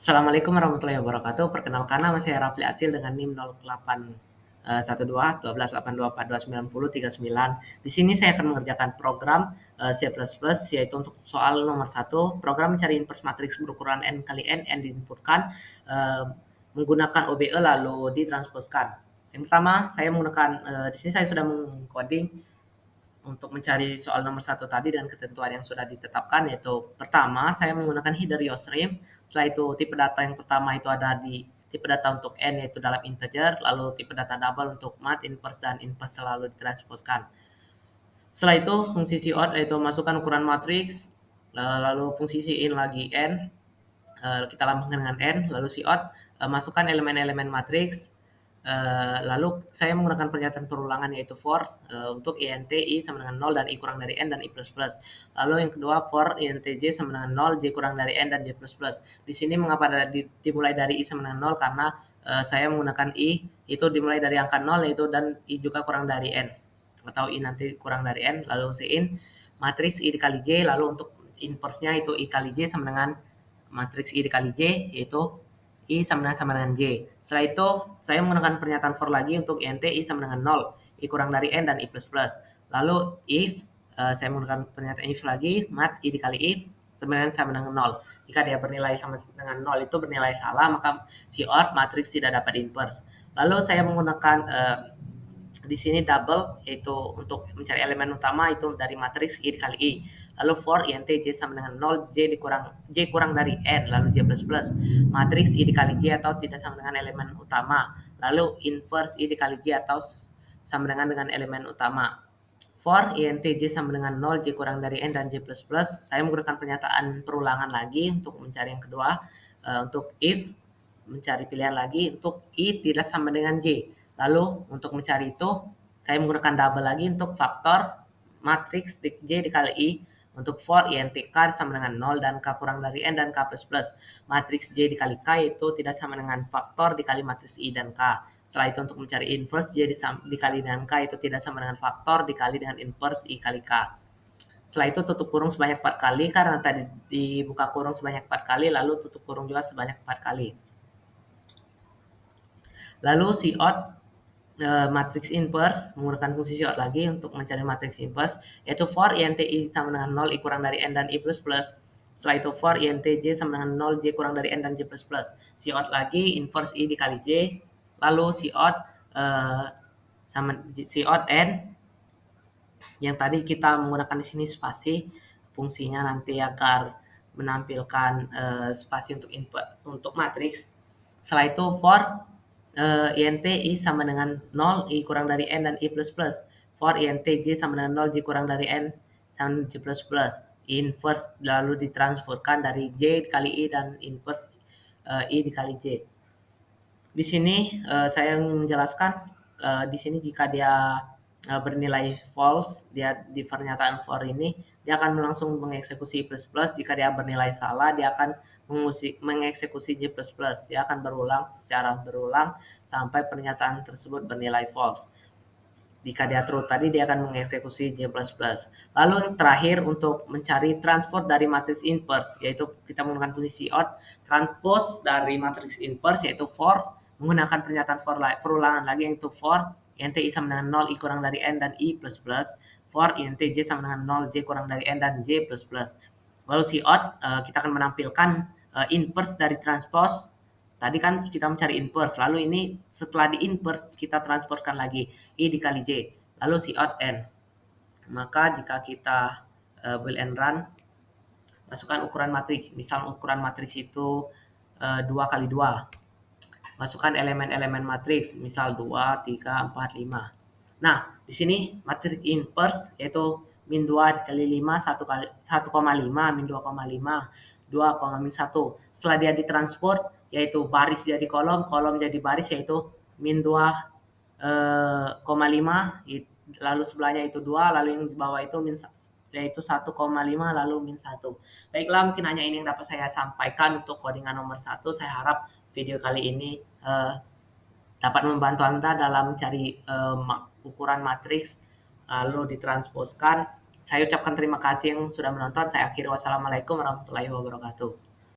Assalamualaikum warahmatullahi wabarakatuh. Perkenalkan nama saya Rafli Asil dengan NIM 0812 1282429039. Di sini saya akan mengerjakan program C++ yaitu untuk soal nomor 1, program mencari inverse matriks berukuran n kali n diinputkan eh, menggunakan OBE lalu ditransposkan. Yang pertama, saya menggunakan di sini saya sudah mengcoding untuk mencari soal nomor 1 tadi dan ketentuan yang sudah ditetapkan, yaitu pertama saya menggunakan header stream. Setelah itu tipe data yang pertama itu ada di tipe data untuk n yaitu dalam integer, lalu tipe data double untuk mat, inverse, dan inverse selalu ditransposkan. Setelah itu fungsi cout yaitu masukkan ukuran matriks, lalu fungsi in lagi n, kita lambangkan dengan n, lalu cout masukkan elemen-elemen matriks. Lalu saya menggunakan pernyataan perulangan yaitu for untuk int i sama dengan 0 dan i kurang dari n dan i plus plus. Lalu yang kedua for int j sama dengan 0, j kurang dari n dan j plus plus. Di sini mengapa dimulai dari i sama dengan 0 karena saya menggunakan i itu dimulai dari angka 0 yaitu dan i juga kurang dari n atau i nanti kurang dari n. Lalu in matriks i dikali j, lalu untuk inverse-nya itu i kali j sama dengan matriks i dikali j yaitu i sama dengan j. Setelah itu saya menggunakan pernyataan for lagi untuk int i sama dengan 0, i kurang dari n dan i plus plus. Lalu if saya menggunakan pernyataan if lagi, mat i dikali i sama dengan 0. Jika dia bernilai sama dengan 0 itu bernilai salah, maka cout matriks tidak dapat inverse. Lalu saya menggunakan di sini double yaitu untuk mencari elemen utama itu dari matriks i dikali i. Lalu for int j sama dengan 0, j kurang dari n, lalu j plus plus. Matriks i dikali j atau tidak sama dengan elemen utama. Lalu inverse i dikali j atau sama dengan elemen utama. For int j sama dengan 0, j kurang dari n dan j plus plus. Saya menggunakan pernyataan perulangan lagi untuk mencari yang kedua. Untuk if mencari pilihan lagi untuk i tidak sama dengan j. Lalu untuk mencari itu saya menggunakan double lagi untuk faktor matriks j dikali i untuk for int k sama dengan 0 dan k kurang dari n dan k plus plus. Matriks j dikali k itu tidak sama dengan faktor dikali matriks i dan k. Setelah itu untuk mencari inverse j dikali dengan k itu tidak sama dengan faktor dikali dengan inverse i kali k. Setelah itu tutup kurung sebanyak 4 kali karena tadi dibuka kurung sebanyak 4 kali, lalu tutup kurung juga sebanyak 4 kali. Lalu cout matriks inverse menggunakan fungsi cout lagi untuk mencari matriks inverse yaitu for int i sama dengan 0, i kurang dari n dan i plus plus. Setelah itu for int j sama dengan 0, j kurang dari n dan j plus plus. Cout lagi inverse i dikali j, lalu cout sama cout n yang tadi kita menggunakan di sini spasi, fungsinya nanti agar menampilkan spasi untuk input untuk matriks. Setelah itu for int i sama dengan 0, i kurang dari n dan i plus plus. For int j sama dengan 0, j kurang dari n sama j plus plus. Inverse lalu ditransformkan dari j dikali i dan inverse i dikali j. Di sini saya ingin menjelaskan di sini jika dia bernilai false, dia di pernyataan for ini dia akan langsung mengeksekusi i plus plus. Jika dia bernilai salah, dia akan mengeksekusi j plus plus. Dia akan secara berulang sampai pernyataan tersebut bernilai false. Jika dia true tadi, dia akan mengeksekusi j plus plus. Lalu yang terakhir untuk mencari transpose dari matriks inverse, yaitu kita menggunakan fungsi cout transpose dari matriks inverse yaitu for menggunakan pernyataan for perulangan lagi yaitu for int i sama dengan 0, i kurang dari n dan i plus plus. For int j sama dengan 0, j kurang dari n dan j plus plus. Lalu cout kita akan menampilkan inverse dari transpose. Tadi kan kita mencari inverse, lalu ini setelah di inverse kita transformkan lagi i dikali j, lalu cout n. Maka jika kita build and run, masukkan ukuran matriks. Misal ukuran matriks itu 2 kali 2. Masukkan elemen-elemen matriks, misal 2, 3, 4, 5. Nah, di sini matriks inverse yaitu min 2 dikali 5, 1,5, min 2,5, 2, min 1. Setelah dia ditransport, yaitu baris jadi kolom, kolom jadi baris, yaitu min 2,5, lalu sebelahnya itu 2, lalu yang di bawah itu yaitu 1,5 lalu min 1. Baiklah, mungkin hanya ini yang dapat saya sampaikan untuk codingan nomor 1. Saya harap video kali ini dapat membantu Anda dalam mencari ukuran matriks lalu ditransposkan. Saya ucapkan terima kasih yang sudah menonton. Saya akhiri, wassalamualaikum warahmatullahi wabarakatuh.